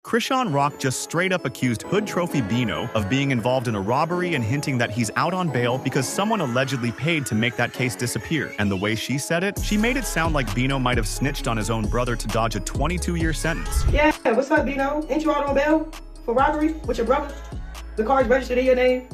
Chrisean Rock just straight up accused Hood Trophy Bino of being involved in a robbery and hinting that he's out on bail because someone allegedly paid to make that case disappear. And the way she said it, she made it sound like Bino might have snitched on his own brother to dodge a 22-year sentence. Yeah, what's up, Bino? Ain't you out on bail for robbery with your brother? The car's registered in your name,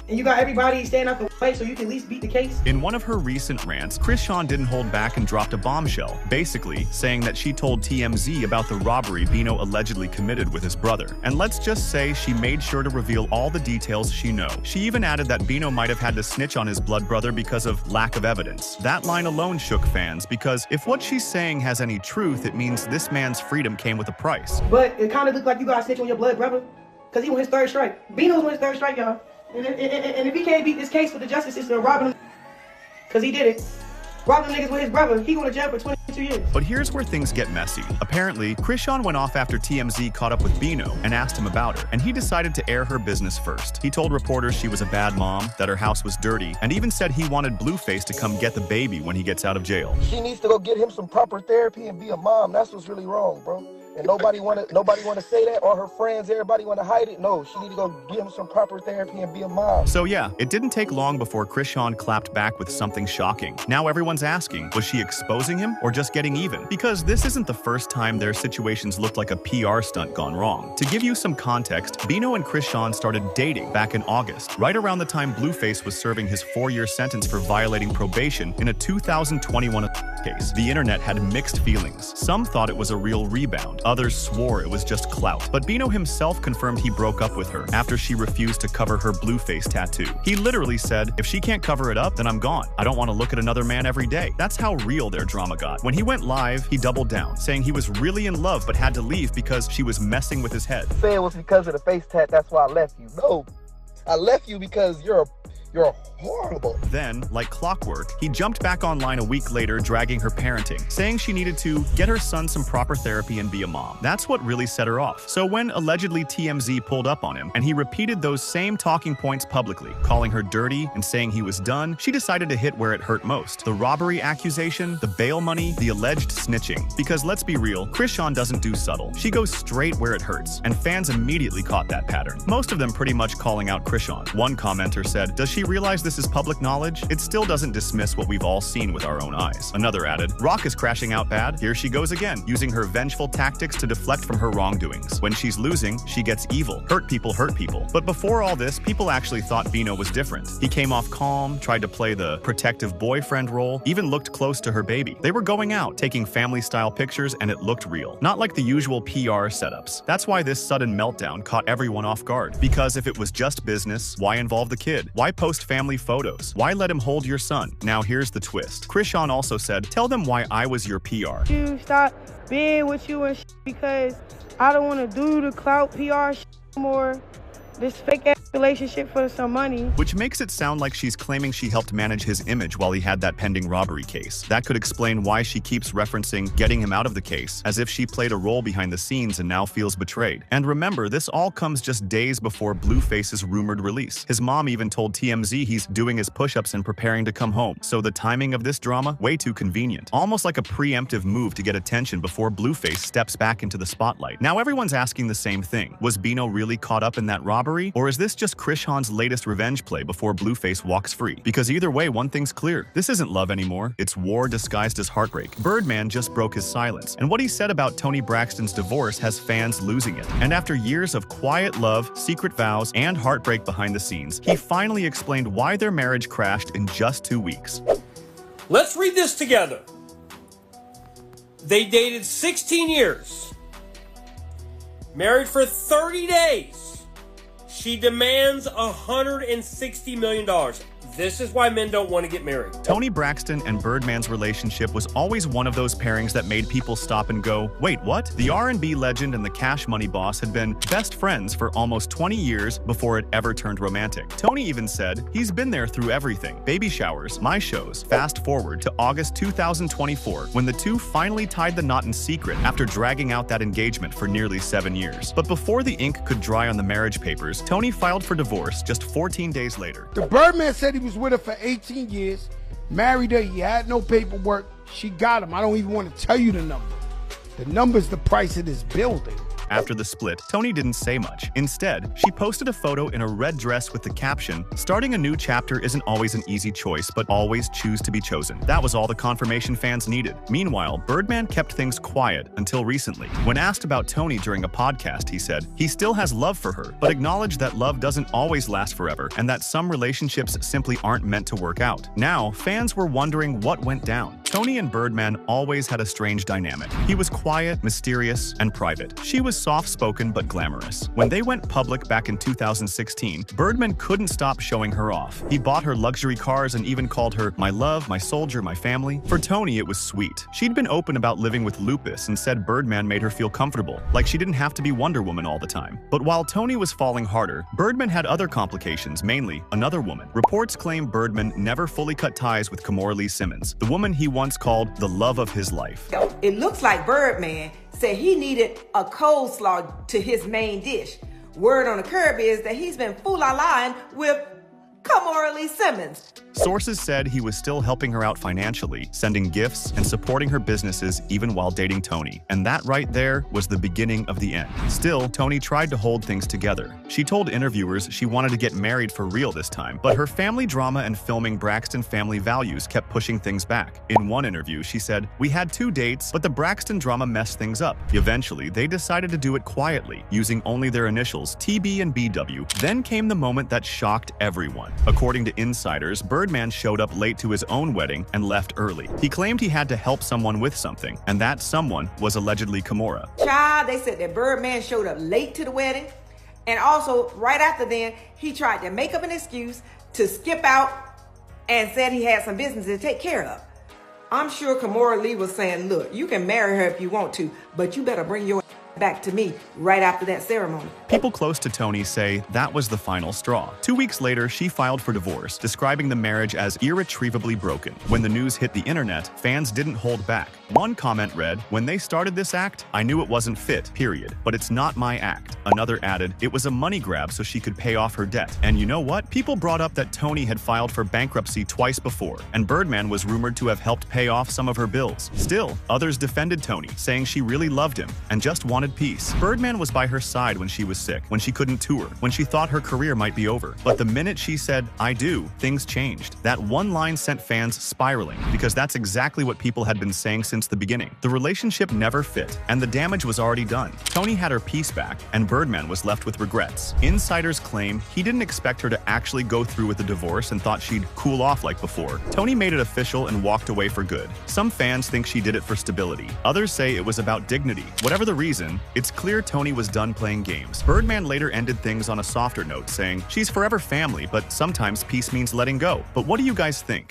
and you got everybody staying out the way so you can at least beat the case? In one of her recent rants, Chrisean didn't hold back and dropped a bombshell, basically saying that she told TMZ about the robbery Bino allegedly committed with his brother. And let's just say she made sure to reveal all the details she knows. She even added that Bino might have had to snitch on his blood brother because of lack of evidence. That line alone shook fans, because if what she's saying has any truth, it means this man's freedom came with a price. But it kind of looked like you got to snitch on your blood brother, because he on his third strike. Bino's on his third strike, y'all. And if he can't beat this case for the justice system, robbing him, because he did it, robbing niggas with his brother, he going to jail for 22 years. But here's where things get messy. Apparently, Chrisean went off after TMZ caught up with Bino and asked him about her, and he decided to air her business first. He told reporters she was a bad mom, that her house was dirty, and even said he wanted Blueface to come get the baby when he gets out of jail. She needs to go get him some proper therapy and be a mom. That's what's really wrong, bro. And nobody want to say that, or her friends, everybody want to hide it. No, she need to go give him some proper therapy and be a mom. So yeah, it didn't take long before Chrisean clapped back with something shocking. Now everyone's asking, was she exposing him or just getting even? Because this isn't the first time their situations looked like a PR stunt gone wrong. To give you some context, Bino and Chrisean started dating back in August, right around the time Blueface was serving his 4-year sentence for violating probation in a 2021 case. The internet had mixed feelings. Some thought it was a real rebound. Others swore it was just clout. But Bino himself confirmed he broke up with her after she refused to cover her Blueface tattoo. He literally said, if she can't cover it up, then I'm gone. I don't want to look at another man every day. That's how real their drama got. When he went live, he doubled down, saying he was really in love but had to leave because she was messing with his head. Say it was because of the face tat, that's why I left you. No, I left you because you're horrible. Then, like clockwork, he jumped back online a week later dragging her parenting, saying she needed to get her son some proper therapy and be a mom. That's what really set her off. So when allegedly TMZ pulled up on him and he repeated those same talking points publicly, calling her dirty and saying he was done, she decided to hit where it hurt most. The robbery accusation, the bail money, the alleged snitching. Because let's be real, Chrisean doesn't do subtle. She goes straight where it hurts, and fans immediately caught that pattern. Most of them pretty much calling out Chrisean. One commenter said, "Does she realize this is public knowledge? It still doesn't dismiss what we've all seen with our own eyes." Another added, "Rock is crashing out bad. Here she goes again, using her vengeful tactics to deflect from her wrongdoings. When she's losing, she gets evil. Hurt people hurt people." But before all this, people actually thought Bino was different. He came off calm, tried to play the protective boyfriend role, even looked close to her baby. They were going out, taking family-style pictures, and it looked real. Not like the usual PR setups. That's why this sudden meltdown caught everyone off guard. Because if it was just business, why involve the kid? Why post family photos? Why let him hold your son? Now here's the twist. Chrisean also said, "Tell them why I was your PR." You stop being with you and because I don't want to do the clout PR more. This fake-ass relationship for some money. Which makes it sound like she's claiming she helped manage his image while he had that pending robbery case. That could explain why she keeps referencing getting him out of the case, as if she played a role behind the scenes and now feels betrayed. And remember, this all comes just days before Blueface's rumored release. His mom even told TMZ he's doing his push-ups and preparing to come home. So the timing of this drama, way too convenient. Almost like a preemptive move to get attention before Blueface steps back into the spotlight. Now everyone's asking the same thing. Was Bino really caught up in that robbery? Or is this just Chrisean's latest revenge play before Blueface walks free? Because either way, one thing's clear. This isn't love anymore. It's war disguised as heartbreak. Birdman just broke his silence, and what he said about Toni Braxton's divorce has fans losing it. And after years of quiet love, secret vows, and heartbreak behind the scenes, he finally explained why their marriage crashed in just 2 weeks. Let's read this together. They dated 16 years. Married for 30 days. She demands $160 million. This is why men don't want to get married. Toni Braxton and Birdman's relationship was always one of those pairings that made people stop and go, wait, what? The R&B legend and the cash money boss had been best friends for almost 20 years before it ever turned romantic. Toni even said he's been there through everything. Baby showers, my shows. Fast forward to August 2024, when the two finally tied the knot in secret after dragging out that engagement for nearly 7 years. But before the ink could dry on the marriage papers, Toni filed for divorce just 14 days later. The Birdman said he was with her for 18 years, married her, he had no paperwork, she got him. I don't even want to tell you the number. The number's the price of this building. After the split, Toni didn't say much. Instead, she posted a photo in a red dress with the caption, "Starting a new chapter isn't always an easy choice, but always choose to be chosen." That was all the confirmation fans needed. Meanwhile, Birdman kept things quiet until recently. When asked about Toni during a podcast, he said he still has love for her, but acknowledged that love doesn't always last forever and that some relationships simply aren't meant to work out. Now, fans were wondering what went down. Toni and Birdman always had a strange dynamic. He was quiet, mysterious, and private. She was soft-spoken but glamorous. When they went public back in 2016, Birdman couldn't stop showing her off. He bought her luxury cars and even called her "my love, my soldier, my family." For Toni, it was sweet. She'd been open about living with lupus and said Birdman made her feel comfortable, like she didn't have to be Wonder Woman all the time. But while Toni was falling harder, Birdman had other complications, mainly another woman. Reports claim Birdman never fully cut ties with Kimora Lee Simmons, the woman he once called the love of his life. It looks like Birdman said he needed a coleslaw to his main dish. Word on the curb is that he's been fool-la-lying with Kimora Lee Simmons. Sources said he was still helping her out financially, sending gifts, and supporting her businesses even while dating Toni. And that right there was the beginning of the end. Still, Toni tried to hold things together. She told interviewers she wanted to get married for real this time, but her family drama and filming Braxton family values kept pushing things back. In one interview, she said, "We had 2 dates, but the Braxton drama messed things up. Eventually, they decided to do it quietly, using only their initials, TB and BW. Then came the moment that shocked everyone." According to insiders, Birdman showed up late to his own wedding and left early. He claimed he had to help someone with something, and that someone was allegedly Kimora. Child, they said that Birdman showed up late to the wedding, and also right after then, he tried to make up an excuse to skip out and said he had some business to take care of. I'm sure Kimora Lee was saying, "Look, you can marry her if you want to, but you better bring your back to me right after that ceremony." People close to Toni say that was the final straw. 2 weeks later, she filed for divorce, describing the marriage as irretrievably broken. When the news hit the internet, fans didn't hold back. One comment read, "When they started this act, I knew it wasn't fit, period. But it's not my act." Another added, "It was a money grab so she could pay off her debt." And you know what? People brought up that Toni had filed for bankruptcy twice before, and Birdman was rumored to have helped pay off some of her bills. Still, others defended Toni, saying she really loved him and just wanted peace. Birdman was by her side when she was sick, when she couldn't tour, when she thought her career might be over. But the minute she said, "I do," things changed. That one line sent fans spiraling, because that's exactly what people had been saying since the beginning. The relationship never fit, and the damage was already done. Toni had her peace back, and Birdman was left with regrets. Insiders claim he didn't expect her to actually go through with the divorce and thought she'd cool off like before. Toni made it official and walked away for good. Some fans think she did it for stability. Others say it was about dignity. Whatever the reason, it's clear Toni was done playing games. Birdman later ended things on a softer note, saying, "She's forever family, but sometimes peace means letting go." But what do you guys think?